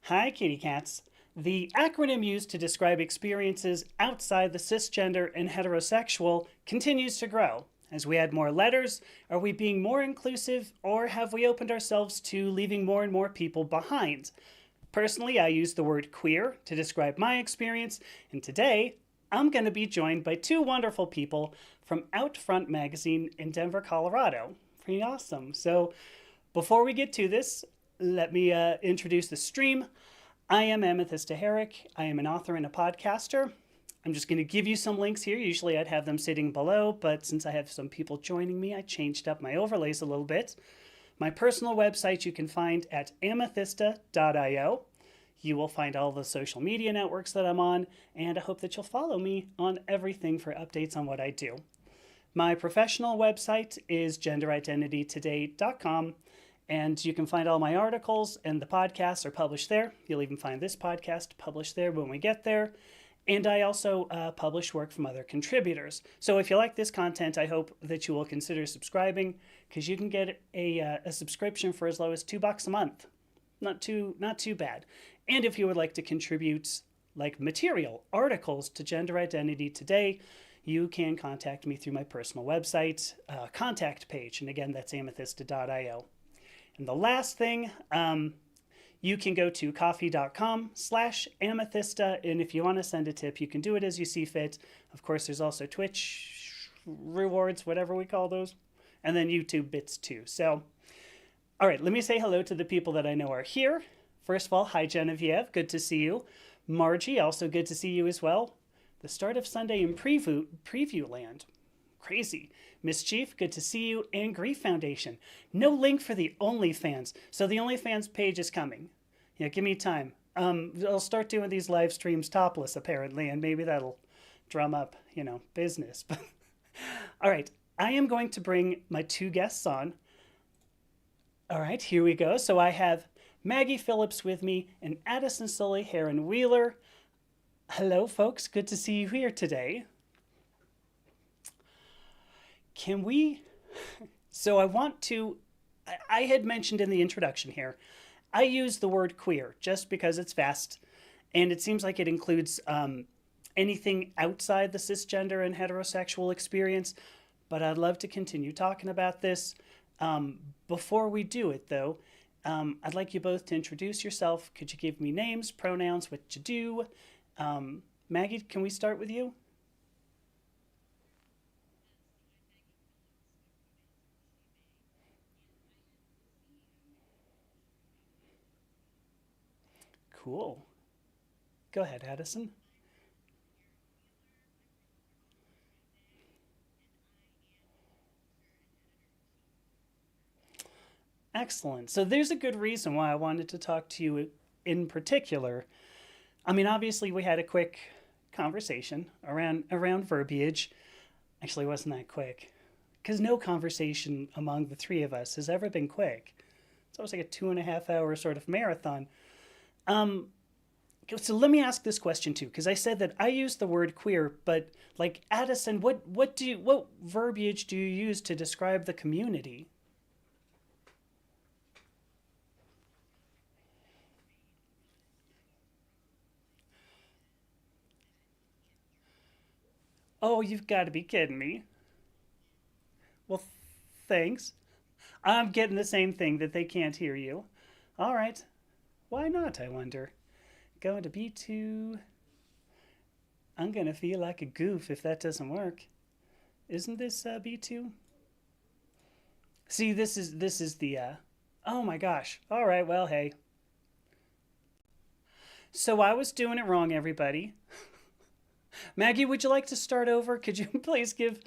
Hi, kitty cats. The acronym used to describe experiences outside the cisgender and heterosexual continues to grow. As we add more letters, are we being more inclusive or have we opened ourselves to leaving more and more people behind? Personally, I use the word queer to describe my experience, and today I'm going to be joined by two wonderful people from Outfront Magazine in Denver, Colorado. Pretty awesome. So, before we get to this, let me introduce the stream. I am Amethysta Herrick. I am an author and a podcaster. I'm just going to give you some links here. Usually I'd have them sitting below, but since I have some people joining me, I changed up my overlays a little bit. My personal website you can find at amethysta.io. You will find all the social media networks that I'm on, and I hope that you'll follow me on everything for updates on what I do. My professional website is genderidentitytoday.com, and you can find all my articles, and the podcasts are published there. You'll even find this podcast published there when we get there. And I also publish work from other contributors. So if you like this content, I hope that you will consider subscribing, because you can get a subscription for as low as $2 a month. Not too bad. And if you would like to contribute like material, articles to Gender Identity Today, you can contact me through my personal website contact page. And again, that's amethysta.io. And the last thing, you can go to coffee.com/amethysta. And if you want to send a tip, you can do it as you see fit. Of course, there's also Twitch rewards, whatever we call those, and then YouTube bits too. So, all right, let me say hello to the people that I know are here. First of all, hi, Genevieve. Good to see you. Margie, also good to see you as well. The start of Sunday in preview land. Crazy. Mischief, good to see you. And Grief Foundation. No link for the OnlyFans. So the OnlyFans page is coming. Yeah, give me time. I'll start doing these live streams topless, apparently, and maybe that'll drum up, business. All right, I am going to bring my two guests on. All right, here we go. So I have Maggie Phillips with me and Addison Sully, Herron-Wheeler. Hello, folks. Good to see you here today. So I had mentioned in the introduction here, I use the word queer just because it's vast, and it seems like it includes anything outside the cisgender and heterosexual experience, but I'd love to continue talking about this. Before we do it, though, I'd like you both to introduce yourself. Could you give me names, pronouns, what you do? Maggie, can we start with you? Cool. Go ahead, Addison. Excellent. So there's a good reason why I wanted to talk to you in particular. I mean, obviously we had a quick conversation around verbiage. Actually, it wasn't that quick, because no conversation among the three of us has ever been quick. It's always like a 2.5 hour sort of marathon. Um, so let me ask this question too, because I said that I use the word queer, but like Addison, what verbiage do you use to describe the community? Oh, you've got to be kidding me. Well, thanks. I'm getting the same thing that they can't hear you. All right. Why not, I wonder? Going to B2. I'm going to feel like a goof if that doesn't work. Isn't this B2? See, this is the oh my gosh. All right, well, hey. So I was doing it wrong, everybody. Maggie, would you like to start over? Could you please give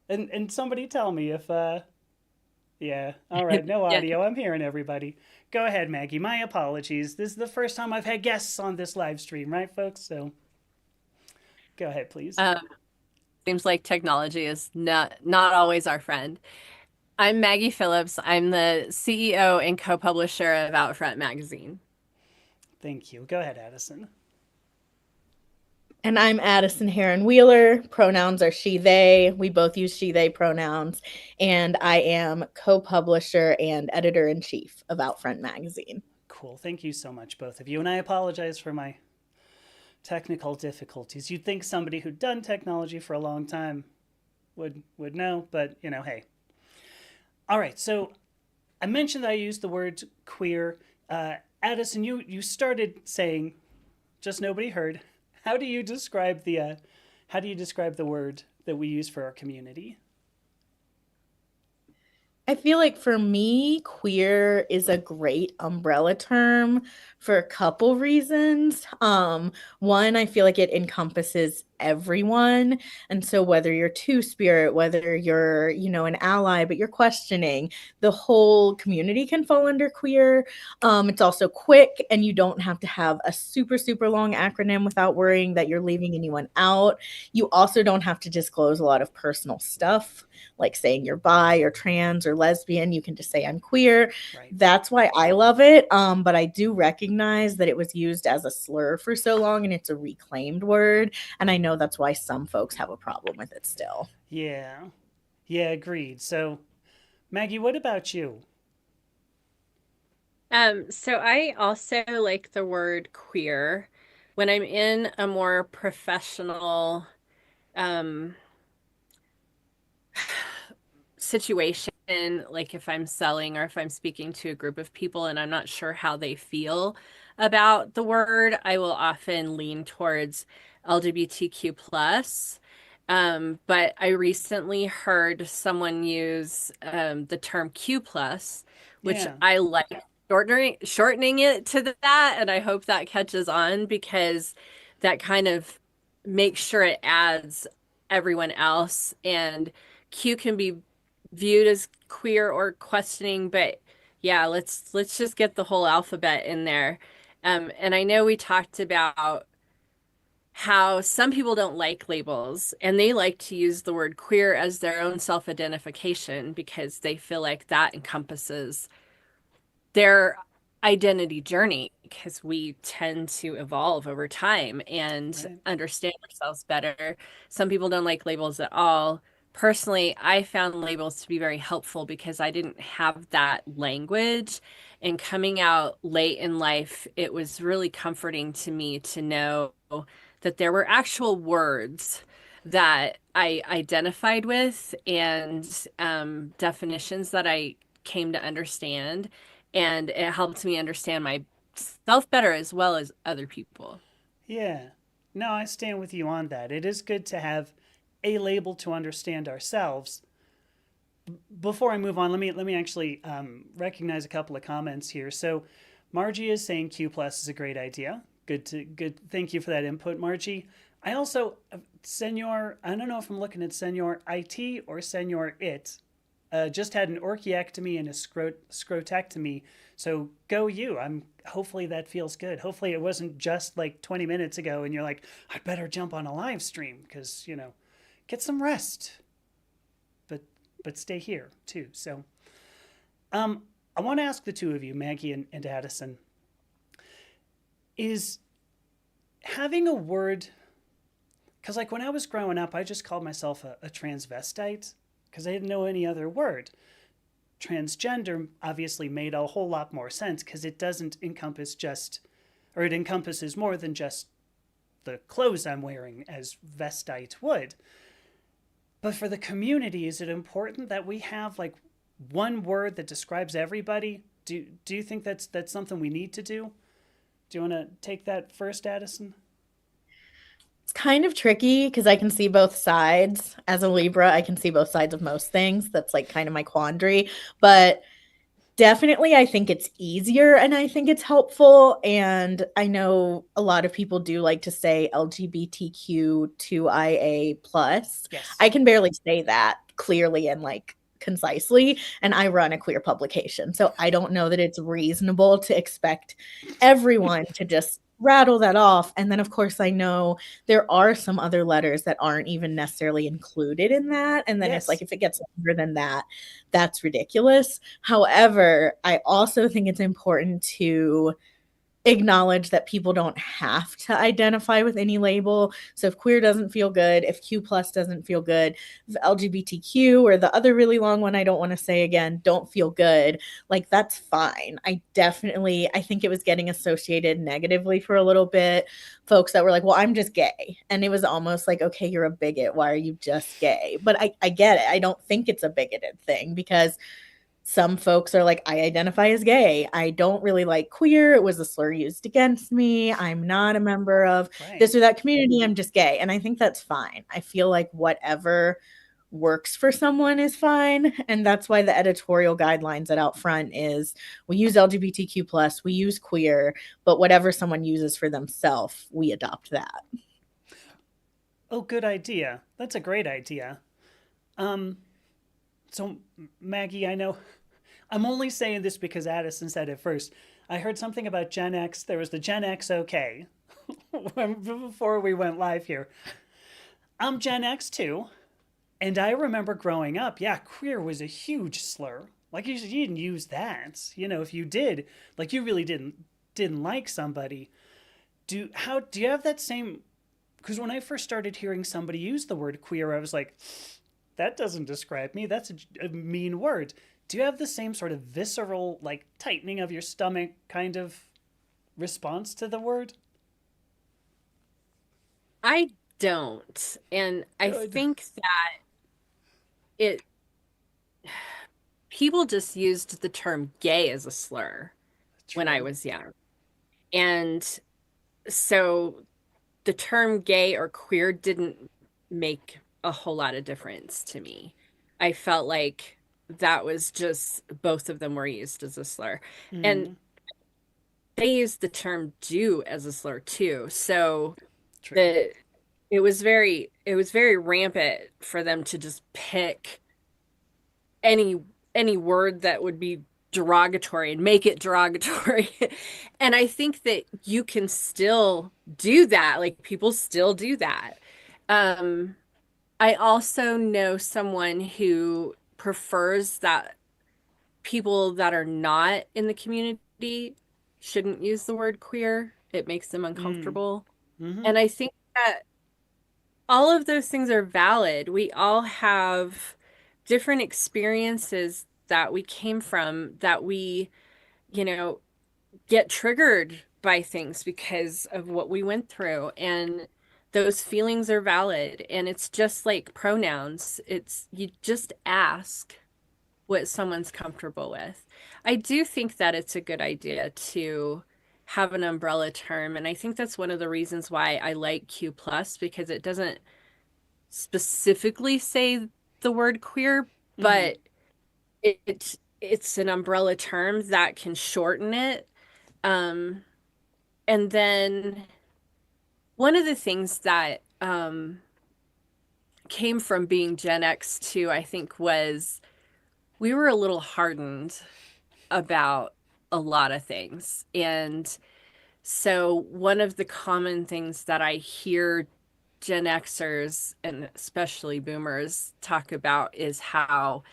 and somebody tell me if yeah. All right, no Yeah. audio. I'm hearing everybody. Go ahead, Maggie. My apologies. This is the first time I've had guests on this live stream, right, folks? So go ahead, please. Um, Seems like technology is not always our friend. I'm Maggie Phillips. I'm the CEO and co-publisher of Outfront Magazine. Thank you. Go ahead, Addison. And I'm Addison Herron-Wheeler. Pronouns are she, they. We both use she, they pronouns. And I am co-publisher and editor-in-chief of Outfront Magazine. cool. Thank you so much, both of you. And I apologize for my technical difficulties. You'd think somebody who'd done technology for a long time would know, but hey. All right, so I mentioned that I used the word queer. Addison, you started saying, just nobody heard. How do you describe the word that we use for our community? I feel like for me, queer is a great umbrella term for a couple reasons. One, I feel like it encompasses everyone. And so whether you're two-spirit, whether you're, an ally, but you're questioning, the whole community can fall under queer. It's also quick, and you don't have to have a super, super long acronym without worrying that you're leaving anyone out. You also don't have to disclose a lot of personal stuff, like saying you're bi or trans or lesbian. You can just say I'm queer. Right. That's why I love it. But I do recognize that it was used as a slur for so long, and it's a reclaimed word. And I know that's why some folks have a problem with it still. Yeah. Yeah, agreed. So, Maggie, what about you? So I also like the word queer when I'm in a more professional situation, like if I'm selling or if I'm speaking to a group of people and I'm not sure how they feel about the word, I will often lean towards LGBTQ plus. But I recently heard someone use the term Q plus, which Yeah. I like shortening it to that, and I hope that catches on because that kind of makes sure it adds everyone else. And Q can be viewed as queer or questioning, but yeah, let's just get the whole alphabet in there. And I know we talked about how some people don't like labels and they like to use the word queer as their own self-identification because they feel like that encompasses their identity journey because we tend to evolve over time and Right. understand ourselves better. Some people don't like labels at all. Personally, I found labels to be very helpful because I didn't have that language. And coming out late in life, it was really comforting to me to know that there were actual words that I identified with and definitions that I came to understand, and it helped me understand myself better as well as other people. Yeah. No, I stand with you on that. It is good to have a label to understand ourselves. Before I move on, let me actually recognize a couple of comments here. So, Margie is saying Q plus is a great idea. Good. Thank you for that input, Margie. I also Senor. I don't know if I'm looking at Senor IT or Senor It. Just had an orchiectomy and a scrotectomy. So go you. Hopefully that feels good. Hopefully it wasn't just like 20 minutes ago and you're like, I'd better jump on a live stream because, get some rest. But stay here too. So I want to ask the two of you, Maggie and Addison, is having a word, because like when I was growing up, I just called myself a transvestite because I didn't know any other word. Transgender obviously made a whole lot more sense because it doesn't encompass it encompasses more than just the clothes I'm wearing as vestite would. But for the community, is it important that we have like one word that describes everybody? Do you think that's something we need to do? Do you want to take that first, Addison? It's kind of tricky because I can see both sides. As a Libra, I can see both sides of most things. That's like kind of my quandary. But definitely, I think it's easier and I think it's helpful. And I know a lot of people do like to say LGBTQ2IA plus. Yes. I can barely say that clearly and like concisely. And I run a queer publication. So I don't know that it's reasonable to expect everyone to just rattle that off. And then, of course, I know there are some other letters that aren't even necessarily included in that. And then Yes. it's like, if it gets longer than that, that's ridiculous. However, I also think it's important to acknowledge that people don't have to identify with any label. So if queer doesn't feel good, if Q plus doesn't feel good, if LGBTQ or the other really long one I don't want to say again don't feel good, like that's fine. I think it was getting associated negatively for a little bit. Folks that were like, well, I'm just gay. And it was almost like, okay, you're a bigot. Why are you just gay? But I get it. I don't think it's a bigoted thing because some folks are like, I identify as gay. I don't really like queer. It was a slur used against me. I'm not a member of this Right. or that community. I'm just gay. And I think that's fine. I feel like whatever works for someone is fine. And that's why the editorial guidelines that out front is we use LGBTQ plus, we use queer, but whatever someone uses for themselves, we adopt that. Oh, good idea. That's a great idea. Um, so Maggie, I know I'm only saying this because Addison said it first. I heard something about Gen X. There was the Gen X OK before we went live here. I'm Gen X too. And I remember growing up, yeah, queer was a huge slur. Like you didn't use that. You know, if you did, like you really didn't like somebody. Do you have that same because when I first started hearing somebody use the word queer, I was like, that doesn't describe me. That's a mean word. Do you have the same sort of visceral, like tightening of your stomach kind of response to the word? I don't. And I Good. think that it people just used the term gay as a slur when I True. was young. And so the term gay or queer didn't make a whole lot of difference to me. I felt like that was just both of them were used as a slur. And Mm, they used the term Jew as a slur too. So true. the it was very rampant for them to just pick any any word that would be derogatory and make it derogatory. And I think that you can still do that. Like people still do that. Um, I also know someone who prefers that people that are not in the community shouldn't use the word queer. It makes them Mm, uncomfortable. mm-hmm. And I think that all of those things are valid. We all have different experiences that we came from that we, you know, get triggered by things because of what we went through. And those feelings are valid. And it's just like pronouns. It's you just ask what someone's comfortable with. I do think that it's a good idea to have an umbrella term. And I think that's one of the reasons why I like Q plus because it doesn't specifically say the word queer, Mm-hmm. but it's an umbrella term that can shorten it. Um, and then one of the things that came from being Gen X too, I think, was we were a little hardened about a lot of things. And so one of the common things that I hear Gen Xers and especially boomers talk about is how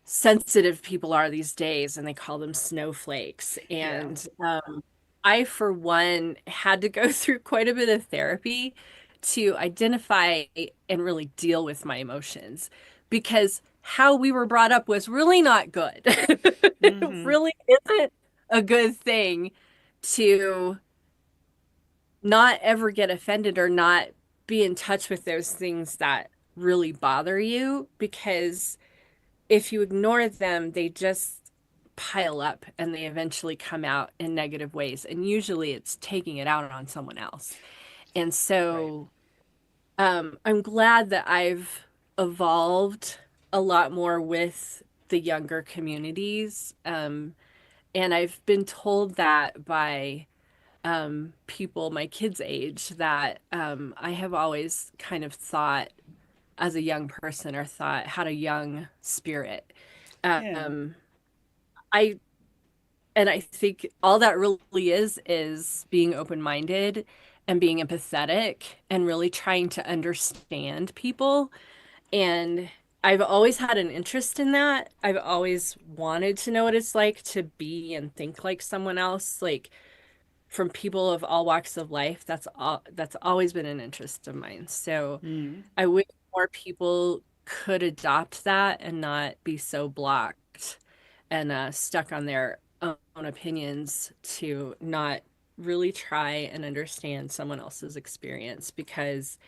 sensitive people are these days, and they call them snowflakes. Yeah. And I, for one, had to go through quite a bit of therapy to identify and really deal with my emotions because how we were brought up was really not good. It Mm-hmm. really isn't a good thing to not ever get offended or not be in touch with those things that really bother you because if you ignore them, they just pile up and they eventually come out in negative ways. And usually it's taking it out on someone else. And Right. so I'm glad that I've evolved a lot more with the younger communities. And I've been told that by people my kids' age that I have always kind of thought as a young person or thought had a young spirit. Yeah. Um, I and I think all that really is being open-minded and being empathetic and really trying to understand people. And I've always had an interest in that. I've always wanted to know what it's like to be and think like someone else. Like from people of all walks of life. That's always been an interest of mine. So Mm, I wish more people could adopt that and not be so blocked and stuck on their own opinions to not really try and understand someone else's experience, because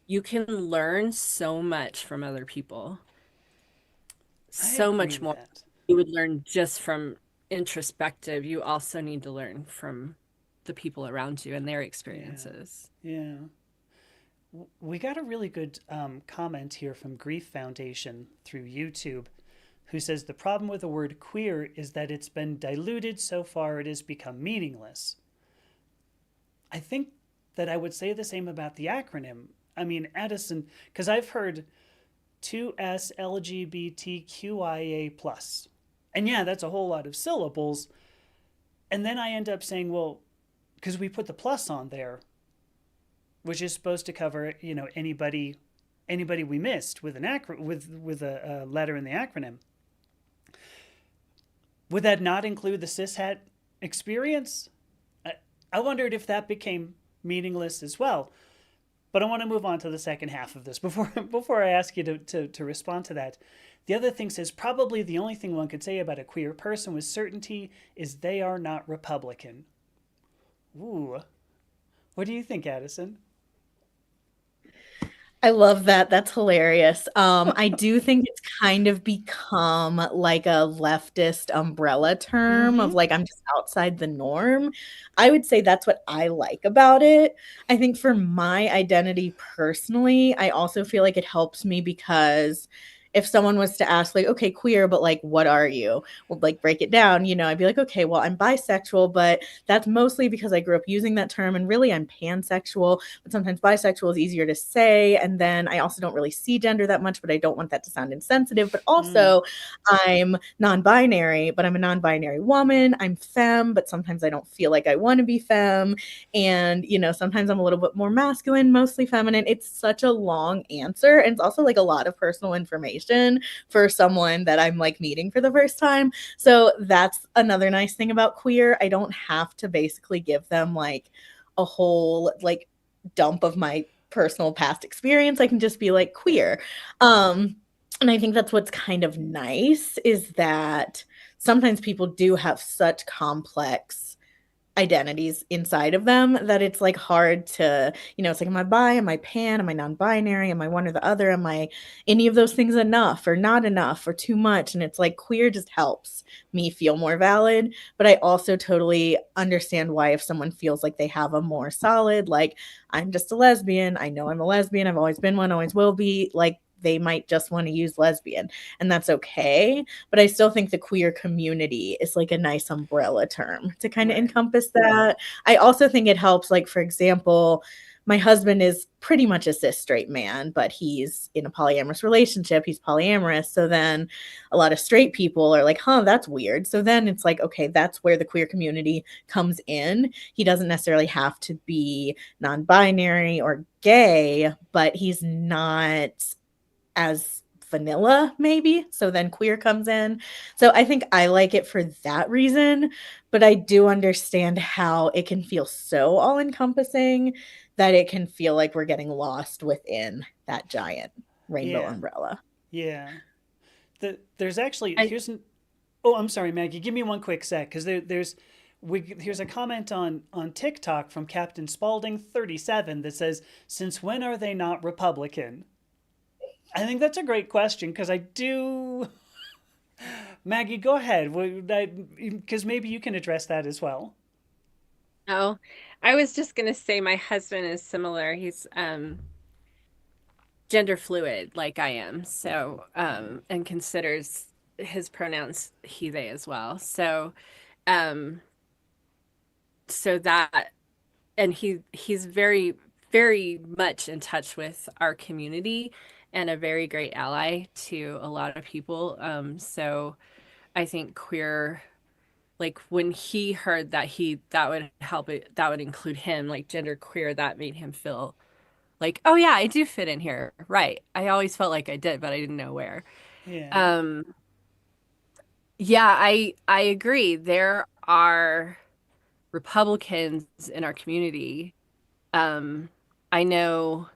you can learn so much from other people, I so agree much with more that. you would learn just from introspective. You also need to learn from the people around you and their Yeah. experiences. Yeah. We got a really good comment here from Grief Foundation through YouTube, who says the problem with the word queer is that it's been diluted so far it has become meaningless. I think that I would say the same about the acronym. I mean, Addison, because I've heard 2S LGBTQIA plus. And yeah, that's a whole lot of syllables. And then I end up saying, well, because we put the plus on there, which is supposed to cover, anybody we missed with with a letter in the acronym. Would that not include the cishet experience? I, I wondered if that became meaningless as well. But I want to move on to the second half of this before I ask you to respond to that. The other thing says probably the only thing one could say about a queer person with certainty is they are not Republican. Ooh. What do you think, Addison? I love that. That's hilarious. I do think it's kind of become like a leftist umbrella term Mm-hmm. of like, I'm just outside the norm. I would say that's what I like about it. I think for my identity personally, I also feel like it helps me because if someone was to ask, like, okay, queer, but like, what are you? Well, like, break it down, I'd be like, okay, well, I'm bisexual, but that's mostly because I grew up using that term. And really, I'm pansexual, but sometimes bisexual is easier to say. And then I also don't really see gender that much, but I don't want that to sound insensitive. But Mm. also, I'm non binary, but I'm a non binary woman. I'm femme, but sometimes I don't feel like I want to be femme. And, sometimes I'm a little bit more masculine, mostly feminine. It's such a long answer. And it's also like a lot of personal information for someone that I'm like meeting for the first time. So that's another nice thing about queer. I don't have to basically give them like a whole like dump of my personal past experience. I can just be like Yeah. queer. And I think that's what's kind of nice is that sometimes people do have such complex identities inside of them that it's like hard to, it's like, am I bi? Am I pan? Am I non-binary? Am I one or the other? Am I any of those things enough or not enough or too much? And it's like queer just helps me feel more valid. But I also totally understand why if someone feels like they have a more solid, like, I'm just a lesbian, I know I'm a lesbian, I've always been one, always will be, like, they might just want to use lesbian, and that's okay. But I still think the queer community is like a nice umbrella term to kind of Right. encompass that. I also think it helps, like, for example, my husband is pretty much a cis straight man, but he's in a polyamorous relationship. He's polyamorous. So then a lot of straight people are like, huh, that's weird. So then it's like, okay, that's where the queer community comes in. He doesn't necessarily have to be non binary or gay, but he's not as vanilla maybe, so then queer comes in. So I think I like it for that reason, but I do understand how it can feel so all encompassing that it can feel like we're getting lost within that giant rainbow Yeah. umbrella. Yeah. There's actually I here's an oh, I'm sorry, Maggie. Give me one quick sec because here's a comment on TikTok from Captain Spaulding 37 that says, "Since when are they not Republican?" I think that's a great question because I do. Maggie, go ahead. Because maybe you can address that as well. Oh, I was just gonna say my husband is similar. He's gender fluid like I am. So and considers his pronouns he they as well. Um so that and he's very much in touch with our community and a very great ally to a lot of people. So I think queer, like when he heard that that would help it, that would include him, like gender queer, that made him feel like, oh yeah, I do fit in here. Right. I always felt like I did, but I didn't know where. Yeah. Yeah, I agree. There are Republicans in our community. I know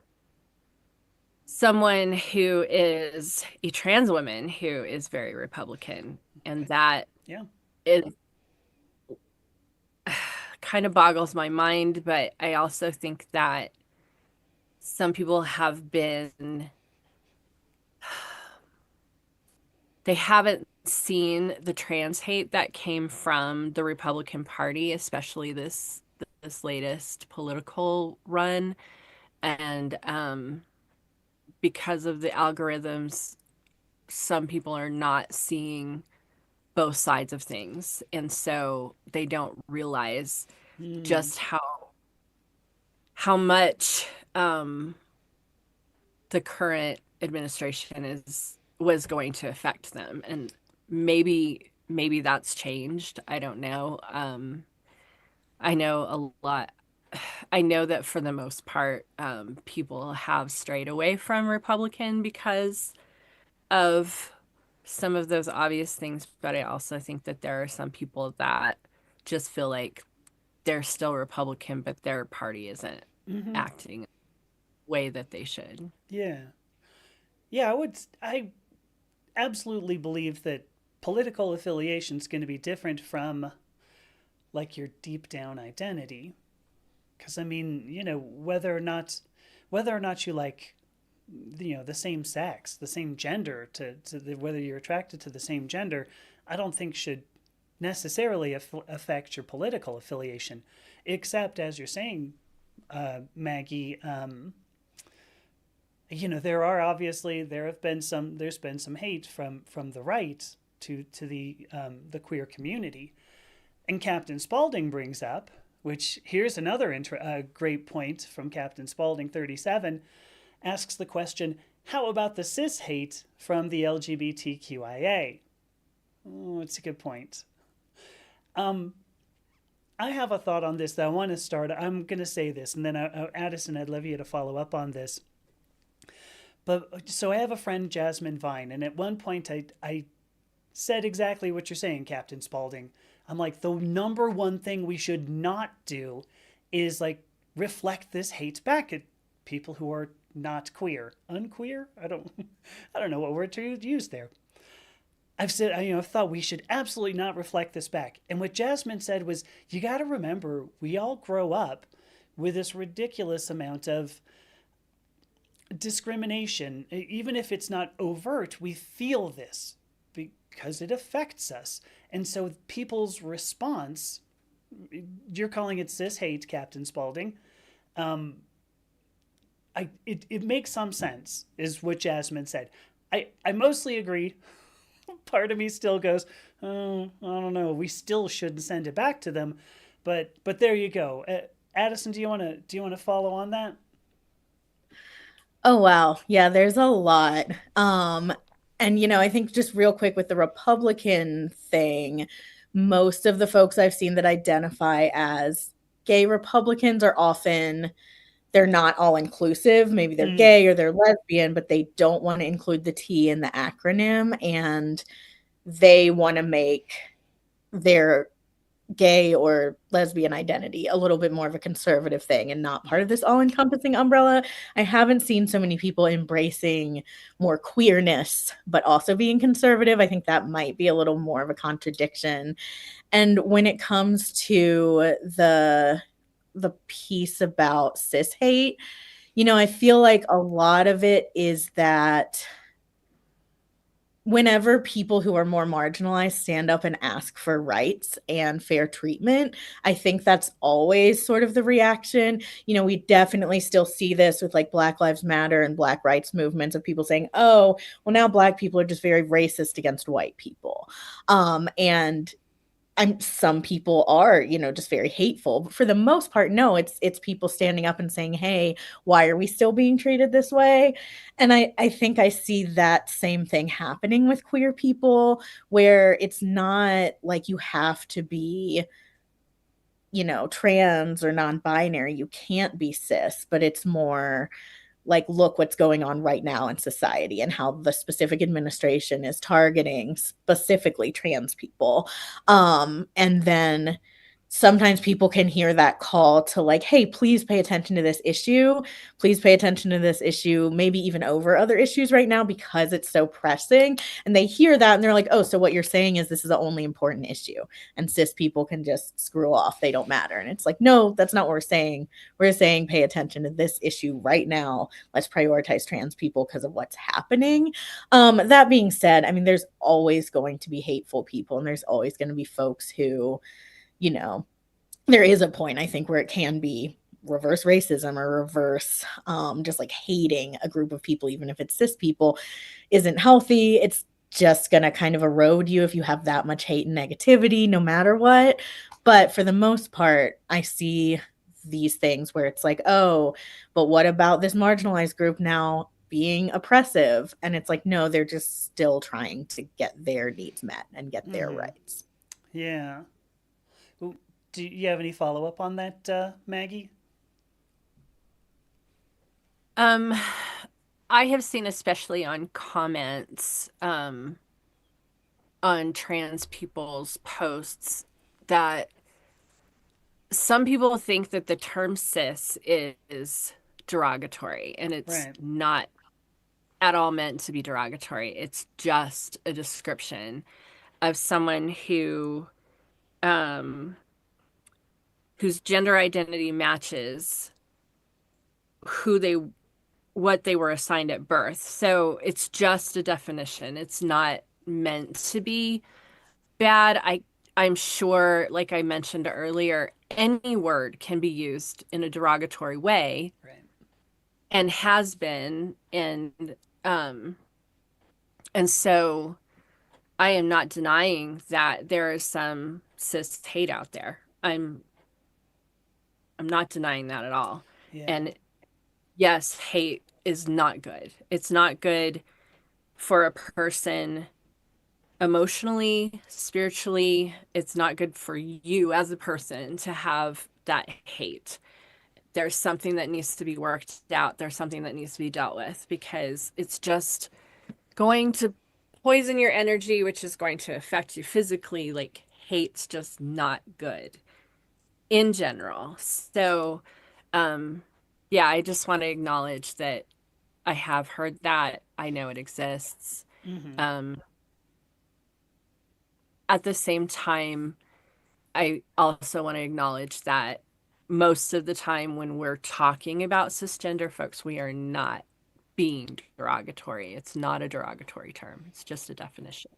someone who is a trans woman who is very Republican, and that Yeah. is kind of boggles my mind, but I also think that some people have been, they haven't seen the trans hate that came from the Republican Party, especially this latest political run. And because of the algorithms, some people are not seeing both sides of things. And so they don't realize just how much the current administration was going to affect them. And maybe that's changed. I don't know. I know a lot. I know that for the most part, people have strayed away from Republican because of some of those obvious things, but I also think that there are some people that just feel like they're still Republican, but their party isn't acting the way that they should. Yeah. Yeah, I absolutely believe that political affiliation is going to be different from like your deep down identity. Because I mean, whether or not you like, the same sex, the same gender, whether you're attracted to the same gender, I don't think should necessarily affect your political affiliation, except as you're saying, Maggie. There's been some hate from the right to the queer community, and Captain Spaulding brings up, which here's another great point from Captain Spaulding 37, asks the question, how about the cis hate from the LGBTQIA? Oh, it's a good point. I have a thought on this that I want to start. I'm going to say this, and then Addison, I'd love you to follow up on this. But so I have a friend, Jasmine Vine, and at one point I said exactly what you're saying, Captain Spaulding. I'm like, the number one thing we should not do is like reflect this hate back at people who are not queer. Unqueer? I don't know what word to use there. I've thought we should absolutely not reflect this back. And what Jasmine said was, you got to remember, we all grow up with this ridiculous amount of discrimination. Even if it's not overt, we feel this because it affects us. And so people's response, you're calling it cis hate, Captain Spaulding. It makes some sense, is what Jasmine said. I mostly agree. Part of me still goes, oh, I don't know. We still shouldn't send it back to them, but there you go. Addison, do you want to follow on that? Oh wow. Yeah, there's a lot. And I think just real quick with the Republican thing, most of the folks I've seen that identify as gay Republicans are often, they're not all inclusive. Maybe they're gay or they're lesbian, but they don't want to include the T in the acronym, and they want to make their gay or lesbian identity a little bit more of a conservative thing and not part of this all-encompassing umbrella. I haven't seen so many people embracing more queerness but also being conservative. I think that might be a little more of a contradiction. And when it comes to the piece about cis hate, I feel like a lot of it is that whenever people who are more marginalized stand up and ask for rights and fair treatment, I think that's always sort of the reaction. We definitely still see this with like Black Lives Matter and Black rights movements of people saying, oh, well, now Black people are just very racist against white people. And some people are, just very hateful. But for the most part, no, it's people standing up and saying, hey, why are we still being treated this way? And I think I see that same thing happening with queer people, where it's not like you have to be, trans or non-binary. You can't be cis, but it's more like, look what's going on right now in society and how the specific administration is targeting specifically trans people. And then sometimes people can hear that call to like, hey, please pay attention to this issue. Please pay attention to this issue, maybe even over other issues right now because it's so pressing. And they hear that and they're like, oh, so what you're saying is this is the only important issue. And cis people can just screw off. They don't matter. And it's like, no, that's not what we're saying. We're saying pay attention to this issue right now. Let's prioritize trans people because of what's happening. That being said, I mean, there's always going to be hateful people and there's always going to be folks who, you know, there is a point, I think, where it can be reverse racism or reverse just like hating a group of people, even if it's cis people, isn't healthy. It's just going to kind of erode you if you have that much hate and negativity, no matter what. But for the most part, I see these things where it's like, oh, but what about this marginalized group now being oppressive? And it's like, no, they're just still trying to get their needs met and get their rights. Yeah. Do you have any follow up on that, Maggie? I have seen, especially on comments on trans people's posts, that some people think that the term cis is derogatory, and it's not at all meant to be derogatory. It's just a description of someone who whose gender identity matches what they were assigned at birth. So it's just a definition. It's not meant to be bad. I'm sure, like I mentioned earlier, any word can be used in a derogatory way, and has been, and so I am not denying that there is some cis hate out there. I'm not denying that at all. Yeah. And yes, hate is not good. It's not good for a person emotionally, spiritually. It's not good for you as a person to have that hate. There's something that needs to be worked out. There's something that needs to be dealt with, because it's just going to poison your energy, which is going to affect you physically. Like, hate's just not good in general. So, yeah, I just want to acknowledge that I have heard that. I know it exists. At the same time, I also want to acknowledge that most of the time when we're talking about cisgender folks, we are not being derogatory. It's not a derogatory term. It's just a definition.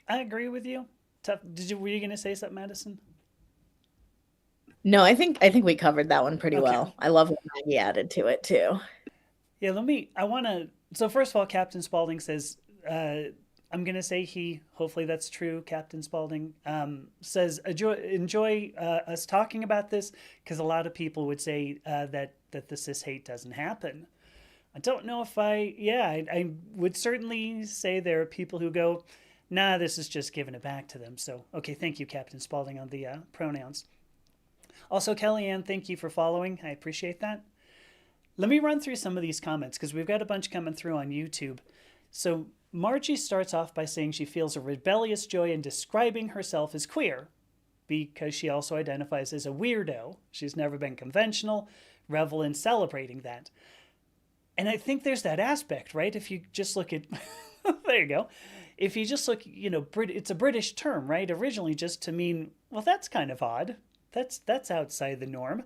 I agree with you. Were you going to say something, Addison? No, I think we covered that one pretty well. I love what Maggie added to it too. Yeah, so first of all, Captain Spaulding says, I'm going to say he, hopefully that's true, Captain Spaulding, says, enjoy us talking about this, because a lot of people would say that the cis hate doesn't happen. I don't know if I would certainly say there are people who go, nah, this is just giving it back to them. So, okay, thank you, Captain Spaulding, on the pronouns. Also, Kellyanne, thank you for following. I appreciate that. Let me run through some of these comments, because we've got a bunch coming through on YouTube. So Margie starts off by saying she feels a rebellious joy in describing herself as queer, because she also identifies as a weirdo. She's never been conventional, revel in celebrating that. And I think there's that aspect, right? If you just look at, there you go. If you just look, it's a British term, right? Originally just to mean, well, that's kind of odd. That's outside the norm.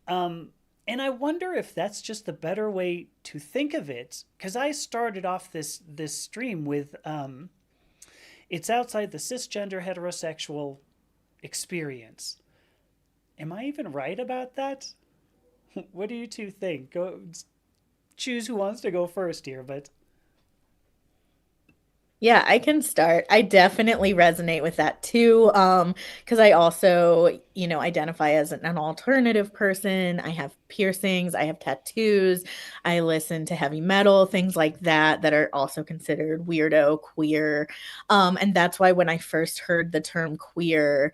And I wonder if that's just the better way to think of it, because I started off this stream with it's outside the cisgender heterosexual experience. Am I even right about that? What do you two think? Go choose who wants to go first here, but yeah, I can start. I definitely resonate with that too. Because I also, identify as an alternative person. I have piercings, I have tattoos, I listen to heavy metal, things like that are also considered weirdo, queer. And that's why when I first heard the term queer,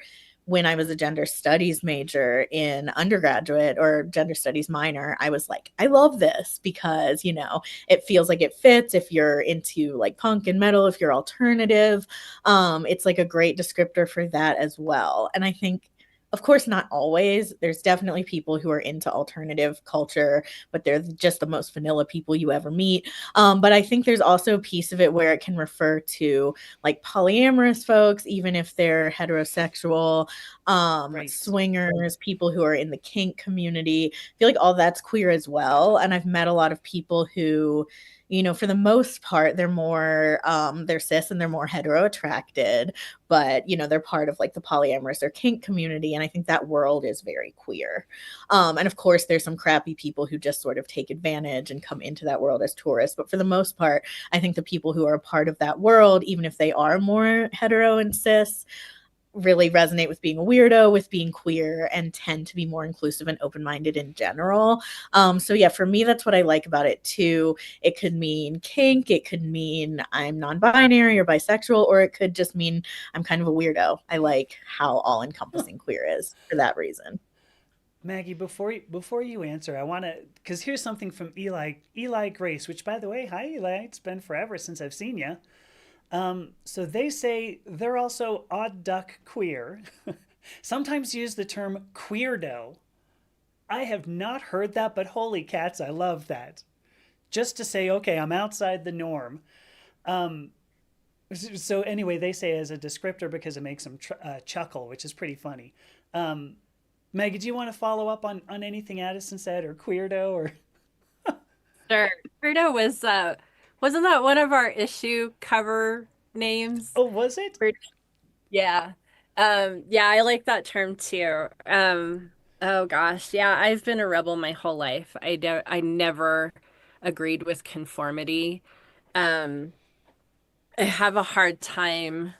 when I was a gender studies major in undergraduate or gender studies minor, I was like, I love this because, it feels like it fits if you're into like punk and metal, if you're alternative. It's like a great descriptor for that as well. And I think, of course, not always. There's definitely people who are into alternative culture, but they're just the most vanilla people you ever meet. But I think there's also a piece of it where it can refer to like polyamorous folks, even if they're heterosexual, Right. swingers, people who are in the kink community. I feel like all that's queer as well. And I've met a lot of people who, for the most part, they're cis and they're more hetero attracted, but they're part of like the polyamorous or kink community, and I think that world is very queer. And of course there's some crappy people who just sort of take advantage and come into that world as tourists, but for the most part, I think the people who are a part of that world, even if they are more hetero and cis, really resonate with being a weirdo, with being queer, and tend to be more inclusive and open-minded in general. So yeah, for me, that's what I like about it too. It could mean kink, it could mean I'm non-binary or bisexual, or it could just mean I'm kind of a weirdo. I like how all-encompassing queer is for that reason. Maggie, before you answer, I want to because here's something from Eli Grace, which by the way, hi Eli, it's been forever since I've seen you. So they say they're also odd duck queer. Sometimes use the term queerdo. I have not heard that, but holy cats, I love that. Just to say, okay, I'm outside the norm. Um, so anyway, they say as a descriptor because it makes them chuckle, which is pretty funny. Um, Maggie, do you want to follow up on anything Addison said or queerdo or? Sure. Weirdo wasn't that one of our issue cover names? Oh, was it? Weird- Yeah. Yeah, I like that term too. Oh gosh, yeah, I've been a rebel my whole life. I never agreed with conformity. Um, I have a hard time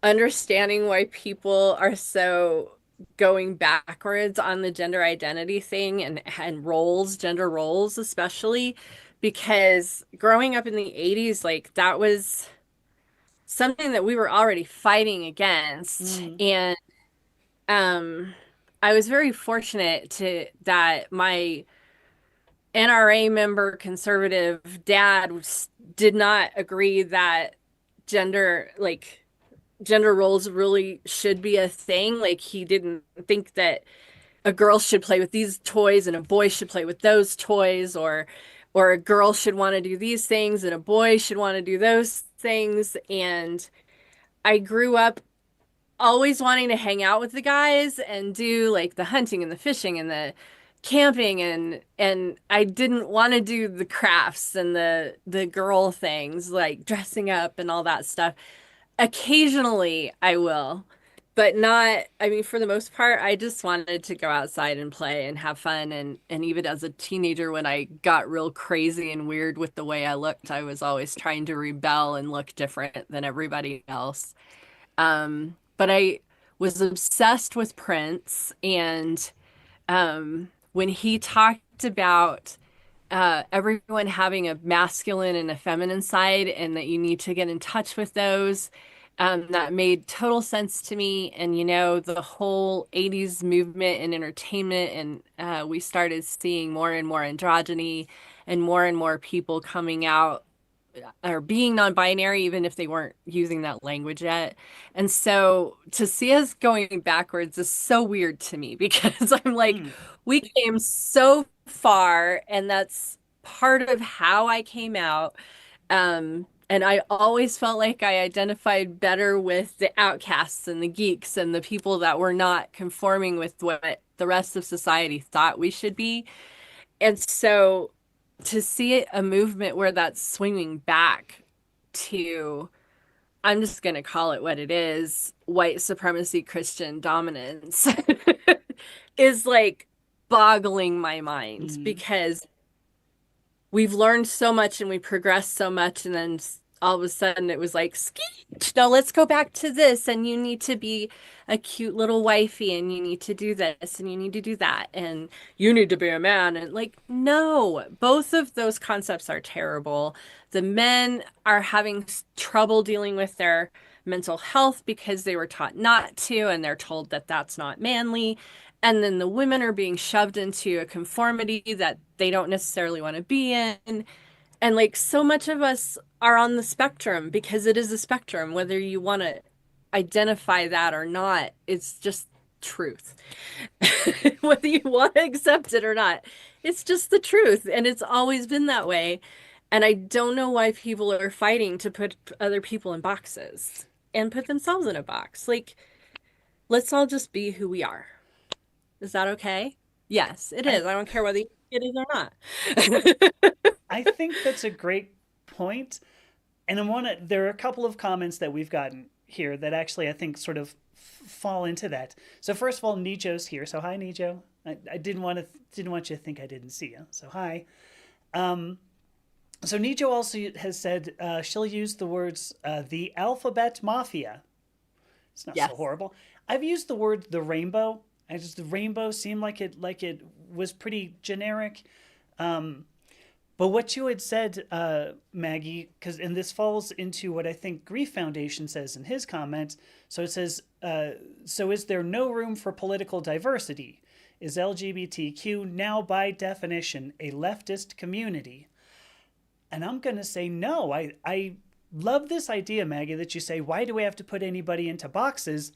understanding why people are so going backwards on the gender identity thing and roles, gender roles especially, because growing up in the 80s, like that was something that we were already fighting against. Mm, And um I was very fortunate to that my NRA member conservative dad did not agree that gender like gender roles really should be a thing. Like he didn't think that a girl should play with these toys and a boy should play with those toys, or a girl should want to do these things and a boy should want to do those things. And I grew up always wanting to hang out with the guys and do like the hunting and the fishing and the camping, and I didn't want to do the crafts and the girl things like dressing up and all that stuff. Occasionally I will, but not, I mean, for the most part, I just wanted to go outside and play and have fun. And even as a teenager, when I got real crazy and weird with the way I looked, I was always trying to rebel and look different than everybody else. But I was obsessed with Prince, and when he talked about everyone having a masculine and a feminine side, and that you need to get in touch with those. That made total sense to me. And, the whole 80s movement in entertainment, and we started seeing more and more androgyny and more people coming out or being non-binary, even if they weren't using that language yet. And so to see us going backwards is so weird to me because I'm like, mm, we came so far, and that's part of how I came out. And I always felt like I identified better with the outcasts and the geeks and the people that were not conforming with what the rest of society thought we should be. And so to see a movement where that's swinging back to, I'm just going to call it what it is, white supremacy, Christian dominance, is like boggling my mind mm. because we've learned so much and we progressed so much, and then all of a sudden it was like skeet, no, let's go back to this, and you need to be a cute little wifey, and you need to do this and you need to do that, and you need to be a man. And like, no, both of those concepts are terrible. The men are having trouble dealing with their mental health because they were taught not to, and they're told that that's not manly. And then the women are being shoved into a conformity that they don't necessarily want to be in. And like so much of us are on the spectrum because it is a spectrum, whether you want to identify that or not, it's just truth. Whether you want to accept it or not, it's just the truth. And it's always been that way. And I don't know why people are fighting to put other people in boxes and put themselves in a box. Like, let's all just be who we are. Is that okay? Yes, it is. I don't care whether it is or not. I think that's a great point. And there are a couple of comments that we've gotten here that actually I think sort of fall into that. So first of all, Nijo's here. So hi, Nijo. I didn't want you to think I didn't see you. So hi. So Nijo also has said she'll use the words the alphabet mafia. It's not Yes. so horrible. I've used the word the rainbow. The rainbow seemed like it was pretty generic. But what you had said, Maggie, and this falls into what I think Grief Foundation says in his comments. So it says, so is there no room for political diversity? Is LGBTQ now by definition a leftist community? And I'm going to say no. I love this idea, Maggie, that you say, why do we have to put anybody into boxes?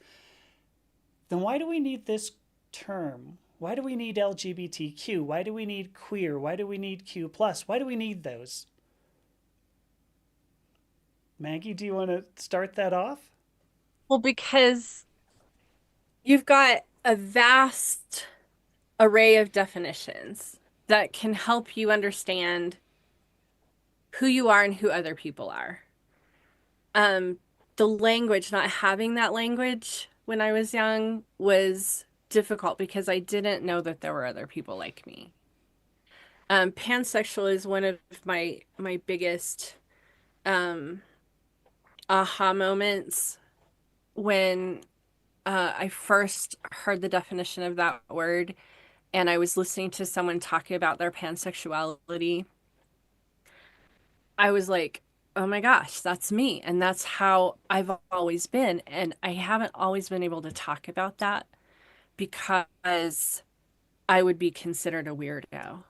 Then why do we need this term? Why do we need LGBTQ? Why do we need queer? Why do we need Q+? Why do we need those? Maggie, do you want to start that off? Well, because you've got a vast array of definitions that can help you understand who you are and who other people are. The language, not having that language when I was young was difficult because I didn't know that there were other people like me. Pansexual is one of my biggest aha moments when I first heard the definition of that word and I was listening to someone talking about their pansexuality. I was like, oh my gosh, that's me. And that's how I've always been. And I haven't always been able to talk about that because I would be considered a weirdo.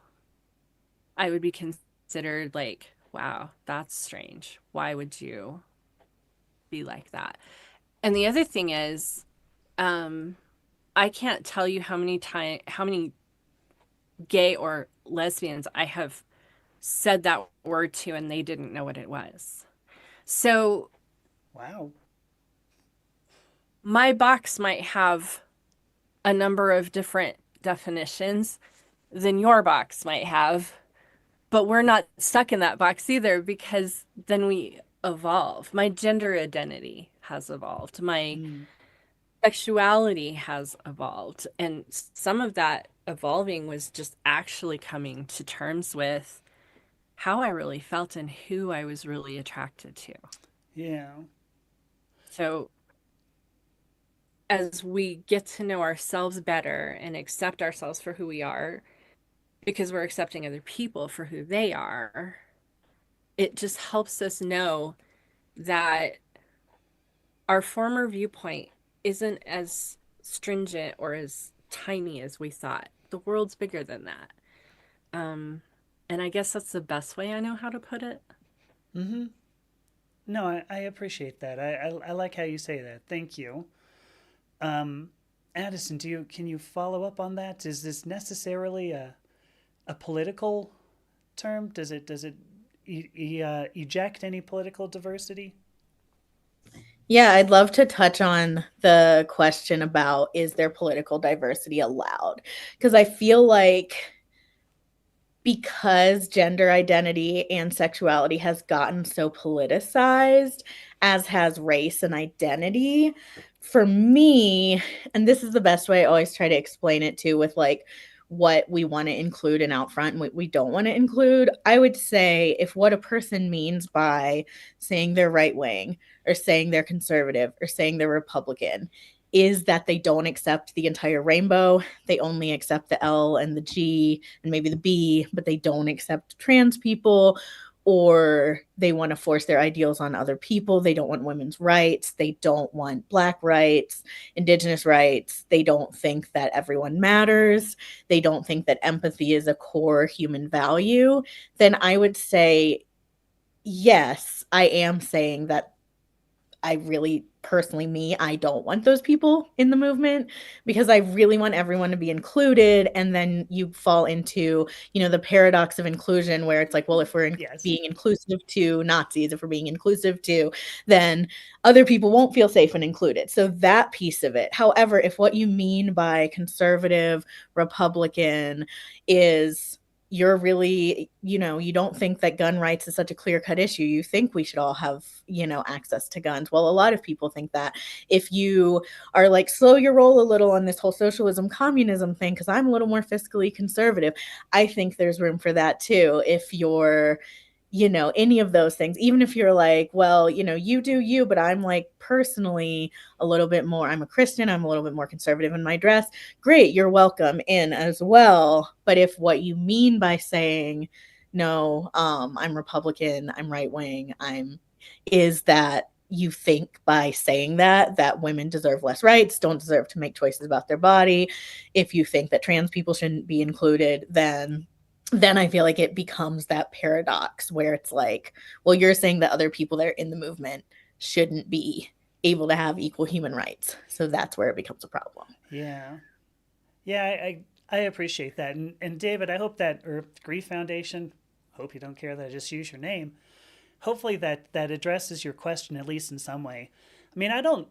I would be considered like, wow, that's strange. Why would you be like that? And the other thing is, I can't tell you how many gay or lesbians I have said that word to and they didn't know what it was. So, wow. My box might have a number of different definitions than your box might have, but we're not stuck in that box either because then we evolve. My gender identity has evolved. My sexuality has evolved. And some of that evolving was just actually coming to terms with how I really felt and who I was really attracted to. Yeah. So as we get to know ourselves better and accept ourselves for who we are, because we're accepting other people for who they are, it just helps us know that our former viewpoint isn't as stringent or as tiny as we thought. The world's bigger than that. And I guess that's the best way I know how to put it. Mm-hmm. No, I appreciate that. I like how you say that. Thank you. Addison, can you follow up on that? Is this necessarily a political term? Does it eject any political diversity? Yeah, I'd love to touch on the question about is there political diversity allowed? Because I feel like because gender identity and sexuality has gotten so politicized, as has race and identity, for me, and this is the best way I always try to explain it to with like what we want to include and out front and what we don't want to include, I would say if what a person means by saying they're right wing or saying they're conservative or saying they're Republican is that they don't accept the entire rainbow. They only accept the L and the G and maybe the B, but they don't accept trans people or they want to force their ideals on other people. They don't want women's rights. They don't want Black rights, Indigenous rights. They don't think that everyone matters. They don't think that empathy is a core human value. Then I would say, yes, I am saying that I really personally, me, I don't want those people in the movement because I really want everyone to be included. And then you fall into, the paradox of inclusion where it's like, well, if we're Yes. being inclusive to Nazis, if we're being inclusive to, then other people won't feel safe and included. So that piece of it. However, if what you mean by conservative, Republican is you're really, you don't think that gun rights is such a clear-cut issue. You think we should all have, access to guns. Well, a lot of people think that. If you are like, slow your roll a little on this whole socialism, communism thing, because I'm a little more fiscally conservative, I think there's room for that too. If you're, any of those things, even if you're like, well, you do you, but I'm like personally a little bit more, I'm a Christian, I'm a little bit more conservative in my dress. Great, you're welcome in as well. But if what you mean by saying, no, I'm Republican, I'm right wing, is that you think by saying that women deserve less rights, don't deserve to make choices about their body, if you think that trans people shouldn't be included, then I feel like it becomes that paradox where it's like, well, you're saying that other people that are in the movement shouldn't be able to have equal human rights. So that's where it becomes a problem. Yeah. Yeah, I appreciate that. And David, I hope that, or Grief Foundation, hope you don't care that I just use your name. Hopefully that addresses your question at least in some way. I mean, I don't,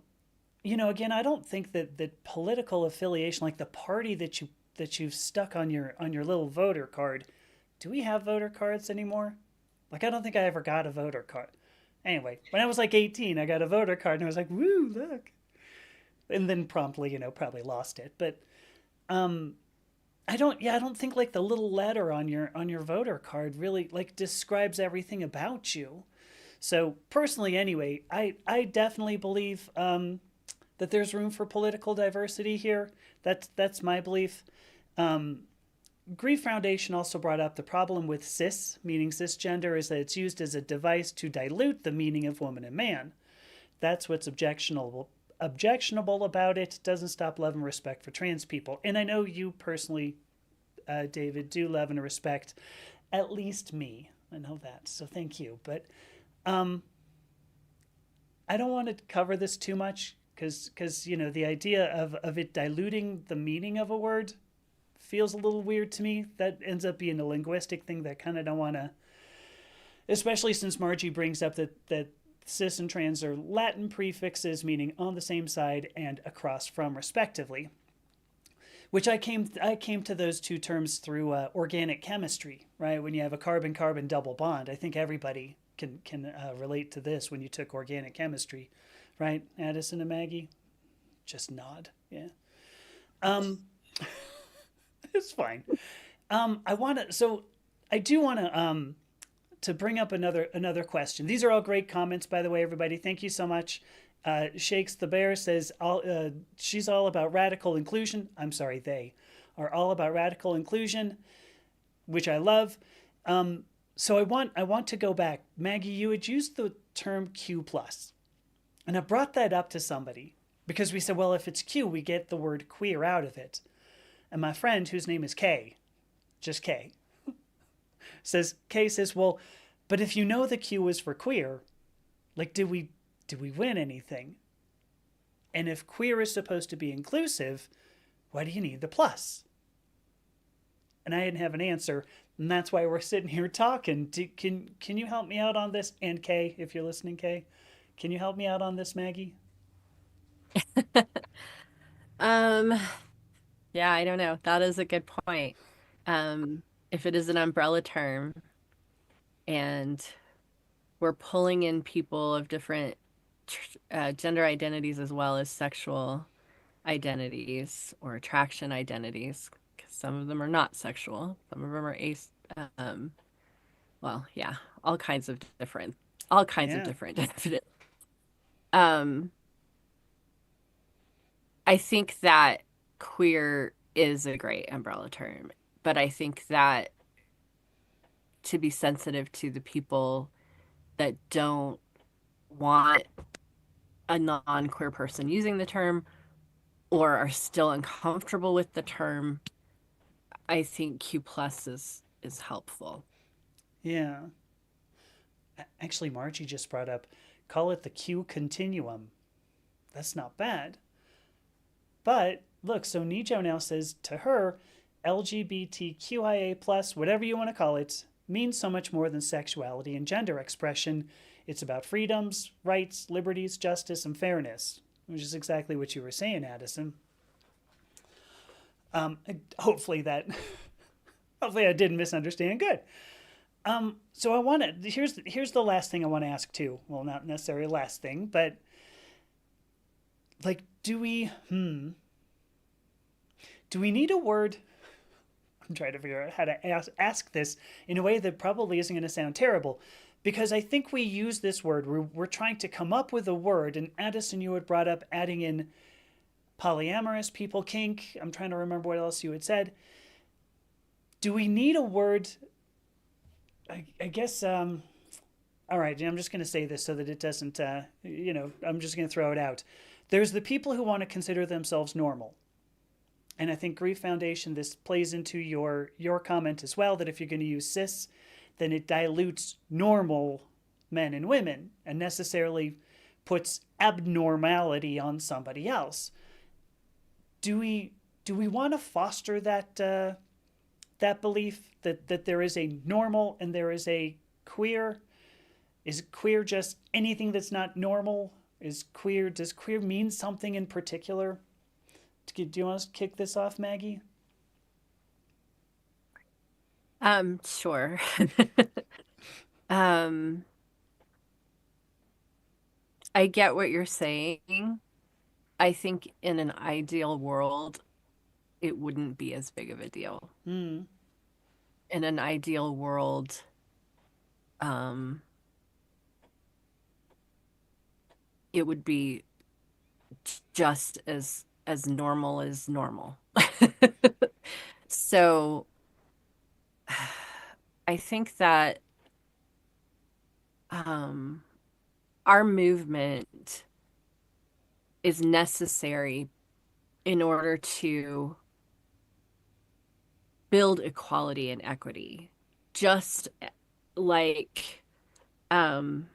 again, I don't think that political affiliation, like the party that you've stuck on your little voter card, do we have voter cards anymore? Like, I don't think I ever got a voter card. Anyway, when I was like 18, I got a voter card and I was like, woo, look. And then promptly, probably lost it. But um, I don't think like the little letter on your voter card really like describes everything about you. So personally, anyway, I definitely believe that there's room for political diversity here. That's my belief. Um, Grief Foundation also brought up the problem with cis, meaning cisgender, is that it's used as a device to dilute the meaning of woman and man. That's what's objectionable about it. Doesn't stop love and respect for trans people. And I know you personally, David, do love and respect at least me. I know that, so thank you. But um, I don't want to cover this too much because the idea of it diluting the meaning of a word feels a little weird to me. That ends up being a linguistic thing that kind of don't want to, especially since Margie brings up that cis and trans are Latin prefixes meaning on the same side and across from respectively, which I came to those two terms through organic chemistry, right? When you have a carbon-carbon double bond, I think everybody can relate to this when you took organic chemistry, right? Addison and Maggie, just nod, yeah. Um, it's fine. I do want to bring up another question. These are all great comments, by the way, everybody. Thank you so much. Shakes the Bear says she's all about radical inclusion. I'm sorry, they are all about radical inclusion, which I love. So I want to go back. Maggie, you had used the term Q plus, and I brought that up to somebody because we said, well, if it's Q, we get the word queer out of it. And my friend, whose name is K, just K, says, well, but if you know the Q is for queer, like, did we win anything? And if queer is supposed to be inclusive, why do you need the plus? And I didn't have an answer, and that's why we're sitting here talking. Can you help me out on this? And Kay, if you're listening, Kay, can you help me out on this, Maggie? Um, yeah, I don't know. That is a good point. If it is an umbrella term and we're pulling in people of different gender identities as well as sexual identities or attraction identities, because some of them are not sexual, some of them are um, well, yeah, all kinds of different, Yeah. um, I think that queer is a great umbrella term, but I think that to be sensitive to the people that don't want a non-queer person using the term or are still uncomfortable with the term. I think Q plus is helpful. Yeah. Actually, Margie just brought up, call it the Q continuum. That's not bad. But look, so Nijo now says to her, LGBTQIA plus, whatever you want to call it, means so much more than sexuality and gender expression. It's about freedoms, rights, liberties, justice, and fairness, which is exactly what you were saying, Addison. Um, hopefully that, hopefully I didn't misunderstand. Good. So I want to. Here's the last thing I want to ask too. Well, not necessarily last thing, but like, do we need a word? I'm trying to figure out how to ask this in a way that probably isn't going to sound terrible, because I think we use this word. We're trying to come up with a word, and Addison, you had brought up adding in polyamorous people, kink. I'm trying to remember what else you had said. Do we need a word? I guess. All right, I'm just going to say this so that it doesn't. I'm just going to throw it out. There's the people who want to consider themselves normal. And I think Grief Foundation, this plays into your comment as well, that if you're going to use cis, then it dilutes normal men and women and necessarily puts abnormality on somebody else. Do we want to foster that that belief that there is a normal and there is a queer? Is queer just anything that's not normal? Does queer mean something in particular? Do you want to kick this off, Maggie? Sure. um, I get what you're saying. I think in an ideal world, it wouldn't be as big of a deal. Hmm. In an ideal world, um, it would be just as normal as normal. So I think that um, our movement is necessary in order to build equality and equity, just like um,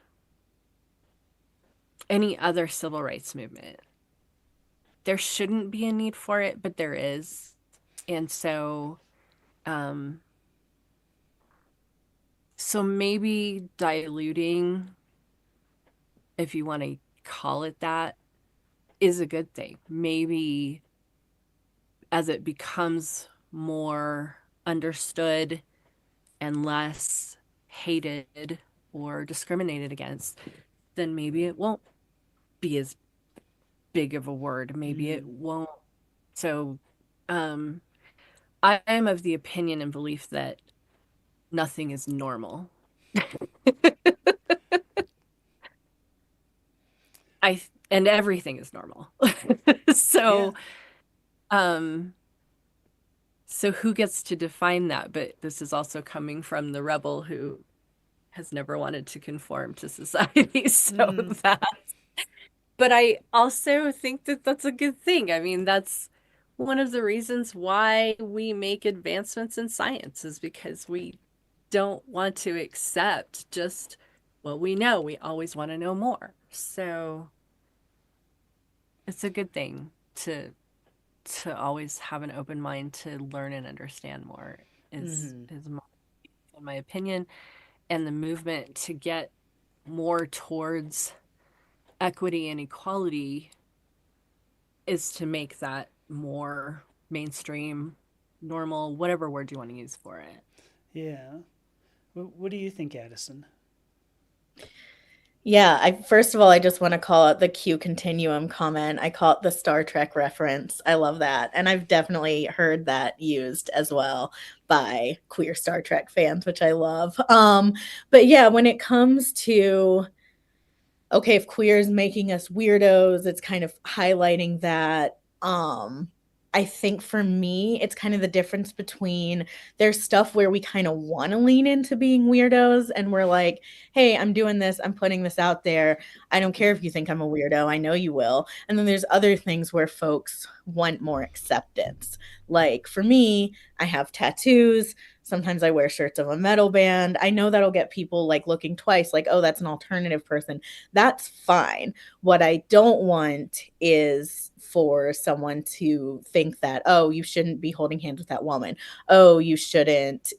any other civil rights movement. There shouldn't be a need for it, but there is. And um, so maybe diluting, if you want to call it that, is a good thing. Maybe as it becomes more understood and less hated or discriminated against, then maybe it won't be as big of a word. Maybe it won't. So I am of the opinion and belief that nothing is normal. And everything is normal. So um so who gets to define that? But this is also coming from the rebel who has never wanted to conform to society. So that, but I also think that that's a good thing. I mean, that's one of the reasons why we make advancements in science, is because we don't want to accept just what we know. We always want to know more. So it's a good thing to always have an open mind to learn and understand more, is my, in my opinion. And the movement to get more towards equity and equality is to make that more mainstream, normal, whatever word you want to use for it. Yeah. What do you think, Addison? Yeah, first of all, I just want to call it the Q continuum comment. I call it the Star Trek reference. I love that. And I've definitely heard that used as well by queer Star Trek fans, which I love. But yeah, when it comes to, okay, if queer is making us weirdos, it's kind of highlighting that. I think for me, it's kind of the difference between there's stuff where we kind of want to lean into being weirdos and we're like, hey, I'm doing this, I'm putting this out there. I don't care if you think I'm a weirdo, I know you will. And then there's other things where folks want more acceptance. Like for me, I have tattoos. Sometimes I wear shirts of a metal band. I know that'll get people like looking twice, like, oh, that's an alternative person. That's fine. What I don't want is for someone to think that, oh, you shouldn't be holding hands with that woman. Oh, you shouldn't,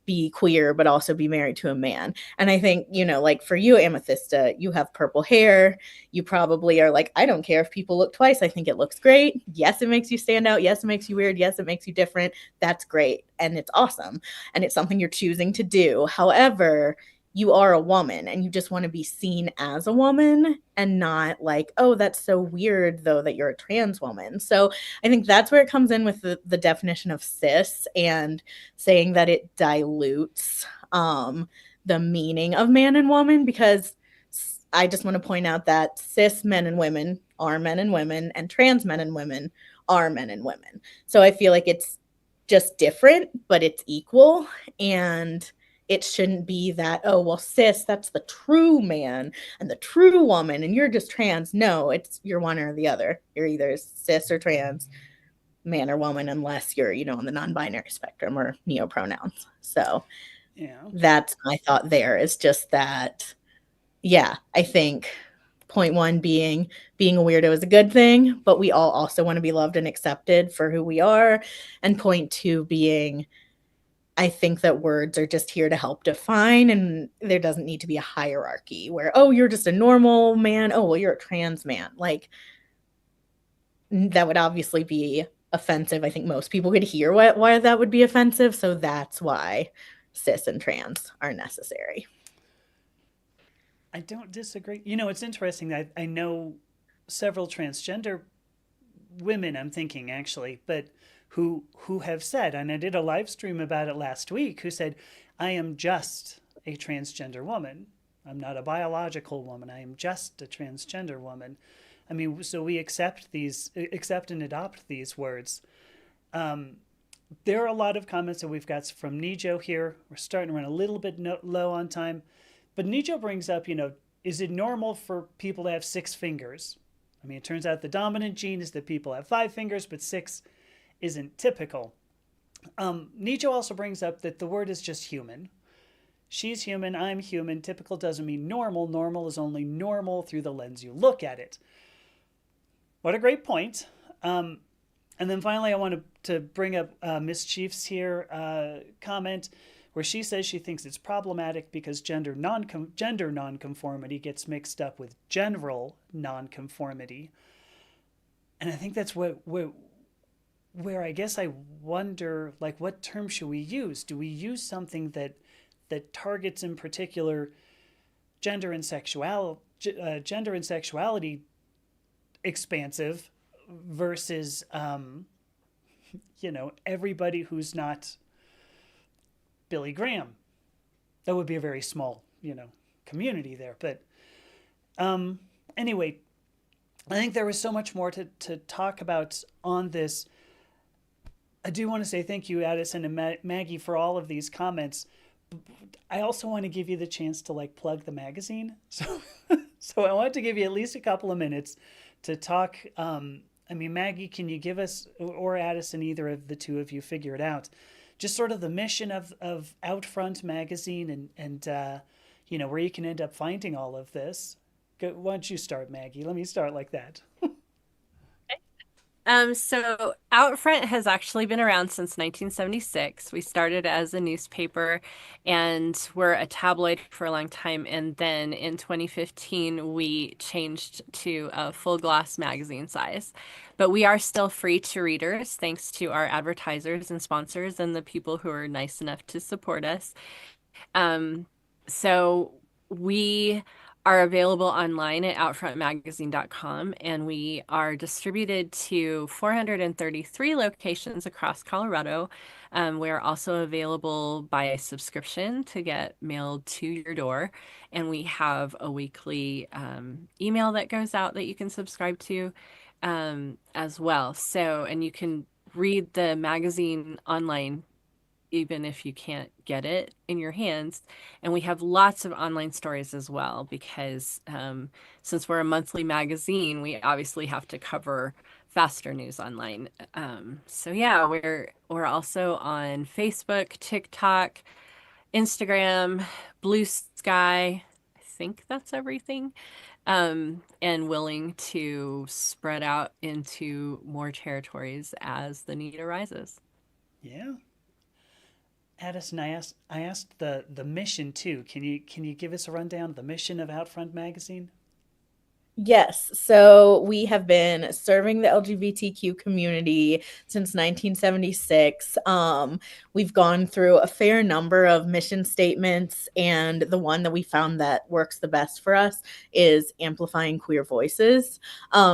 be queer, but also be married to a man. And I think, like for you, Amethysta, you have purple hair. You probably are like, I don't care if people look twice. I think it looks great. Yes, it makes you stand out. Yes, it makes you weird. Yes, it makes you different. That's great. And it's awesome. And it's something you're choosing to do. However, you are a woman and you just want to be seen as a woman and not like, oh, that's so weird though that you're a trans woman. So I think that's where it comes in with the definition of cis and saying that it dilutes the meaning of man and woman, because I just want to point out that cis men and women are men and women and trans men and women are men and women. So I feel like it's just different, but it's equal. And it shouldn't be that, oh, well, cis, that's the true man and the true woman, and you're just trans. No, it's you're one or the other. You're either cis or trans, man or woman, unless you're, on the non-binary spectrum or neopronouns. So that's my thought there, is just that, yeah, I think point one being a weirdo is a good thing, but we all also want to be loved and accepted for who we are. And point two being, I think that words are just here to help define, and there doesn't need to be a hierarchy where, oh, you're just a normal man. Oh, well, you're a trans man. Like, that would obviously be offensive. I think most people could hear why that would be offensive. So that's why cis and trans are necessary. I don't disagree. It's interesting that I know several transgender women, I'm thinking actually, but who have said, and I did a live stream about it last week, who said, I am just a transgender woman. I'm not a biological woman. I am just a transgender woman. I mean, so we accept and adopt these words. There are a lot of comments that we've got from Nijo here. We're starting to run a little bit low on time. But Nijo brings up, is it normal for people to have 6 fingers? I mean, it turns out the dominant gene is that people have 5 fingers, but 6 isn't typical. Nijo also brings up that the word is just human. She's human, I'm human. Typical doesn't mean normal. Normal is only normal through the lens you look at it. What a great point. And then finally, I want to bring up Miss Chief's here comment, where she says she thinks it's problematic because gender nonconformity gets mixed up with general nonconformity. And I think that's where I guess I wonder, like, what term should we use? Do we use something that targets in particular gender and sexuality expansive versus everybody who's not Billy Graham? That would be a very small, community there. But anyway, I think there was so much more to talk about on this. I do want to say thank you, Addison and Maggie, for all of these comments. I also want to give you the chance to plug the magazine. So I want to give you at least a couple of minutes to talk. Maggie, can you give us, or Addison, either of the two of you, figure it out, just sort of the mission of Outfront magazine and where you can end up finding all of this. Why don't you start, Maggie? Let me start like that. So Outfront has actually been around since 1976. We started as a newspaper and we're a tabloid for a long time. And then in 2015, we changed to a full glass magazine size. But we are still free to readers, thanks to our advertisers and sponsors and the people who are nice enough to support us. So we are available online at outfrontmagazine.com, and we are distributed to 433 locations across Colorado. We are also available by subscription to get mailed to your door, and we have a weekly email that goes out that you can subscribe to. as well. So, and you can read the magazine online even if you can't get it in your hands. And we have lots of online stories as well because since we're a monthly magazine, we obviously have to cover faster news online. So yeah, we're also on Facebook, TikTok, Instagram, Blue Sky. I think that's everything. And willing to spread out into more territories as the need arises. Yeah. Addison, I asked the mission too. Can you give us a rundown of the mission of Outfront Magazine? Yes. So we have been serving the LGBTQ community since 1976. We've gone through a fair number of mission statements, and the one that we found that works the best for us is amplifying queer voices,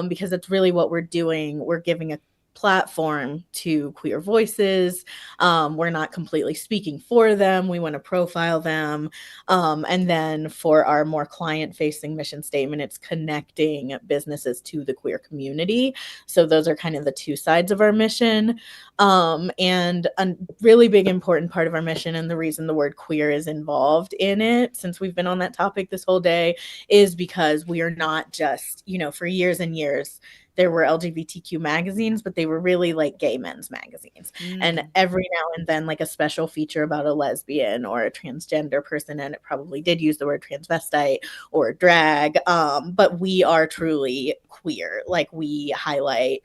because it's really what we're doing. We're giving a platform to queer voices. We're not completely speaking for them. We want to profile them. And then for our more client facing mission statement, it's connecting businesses to the queer community. So those are kind of the two sides of our mission. And a really big important part of our mission, and the reason the word queer is involved in it, since we've been on that topic this whole day, is because we are not just, for years and years, there were LGBTQ magazines, but they were really like gay men's magazines. And Mm. every now and then, like a special feature about a lesbian or a transgender person, and it probably did use the word transvestite or drag. But we are truly queer. Like, we highlight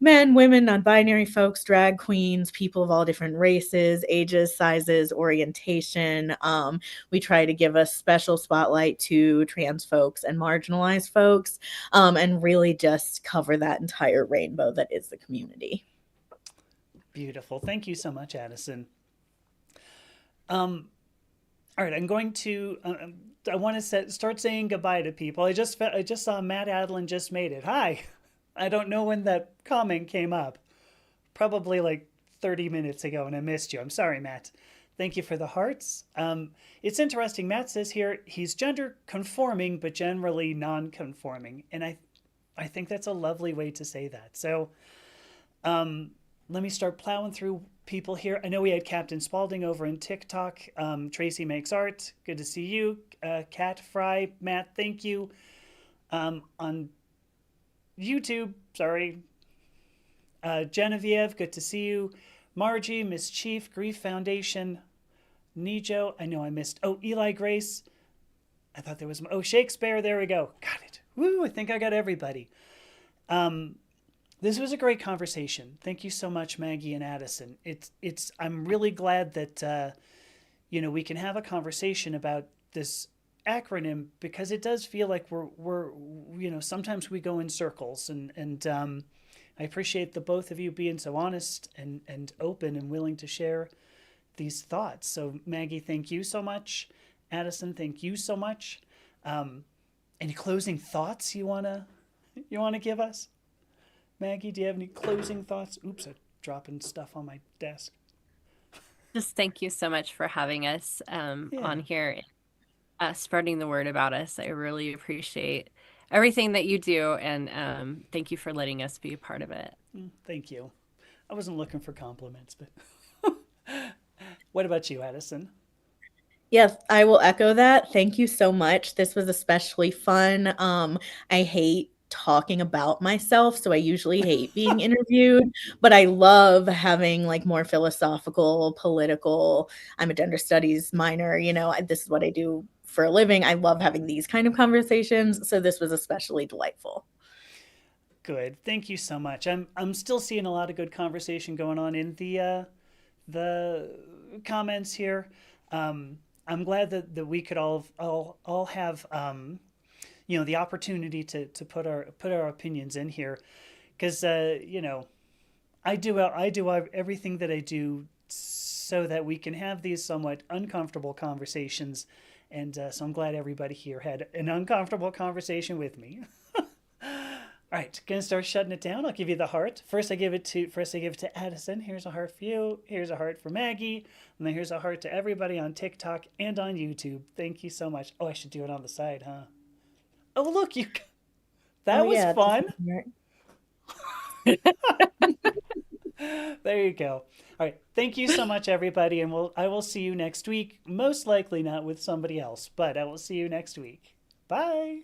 men, women, non-binary folks, drag queens, people of all different races, ages, sizes, orientation. We try to give a special spotlight to trans folks and marginalized folks, and really just cover that entire rainbow that is the community. Beautiful. Thank you so much, Addison. All right, I'm going to. I want to start saying goodbye to people. I just saw Matt Adlin just made it. Hi. I don't know when that comment came up. Probably like 30 minutes ago, and I missed you. I'm sorry, Matt. Thank you for the hearts. It's interesting. Matt says here he's gender conforming, but generally non-conforming, and I think that's a lovely way to say that. So let me start plowing through people here. I know we had Captain Spaulding over in TikTok. Tracy Makes Art. Good to see you. Cat Fry. Matt, thank you. On YouTube, sorry. Genevieve, good to see you. Margie, Miss Chief, Grief Foundation. Nijo, I know I missed. Oh, Eli Grace. I thought there was. Oh, Shakespeare, there we go. Got it. Woo, I think I got everybody. This was a great conversation. Thank you so much, Maggie and Addison. I'm really glad that we can have a conversation about this acronym, because it does feel like we're sometimes we go in circles, and I appreciate the both of you being so honest and open and willing to share these thoughts. So Maggie, thank you so much. Addison, thank you so much. Any closing thoughts you wanna give us? Maggie, do you have any closing thoughts? Oops, I'm dropping stuff on my desk. Just thank you so much for having us Yeah. on here, spreading the word about us. I really appreciate everything that you do, and thank you for letting us be a part of it. Thank you. I wasn't looking for compliments, but what about you, Addison? Yes, I will echo that. Thank you so much. This was especially fun. I hate talking about myself, so I usually hate being interviewed, but I love having like more philosophical, political. I'm a gender studies minor, this is what I do for a living. I love having these kind of conversations, so this was especially delightful. Good. Thank you so much. I'm still seeing a lot of good conversation going on in the comments here. I'm glad that we could all have the opportunity to put our opinions in here, because I do everything that I do so that we can have these somewhat uncomfortable conversations, and so I'm glad everybody here had an uncomfortable conversation with me. All right, gonna start shutting it down. I'll give you the heart. First I give it to Addison. Here's a heart for you. Here's a heart for Maggie. And then here's a heart to everybody on TikTok and on YouTube. Thank you so much. Oh, I should do it on the side, huh? Oh, look, that Oh was yeah, fun. There you go. All right. Thank you so much, everybody. And I will see you next week. Most likely not with somebody else, but I will see you next week. Bye.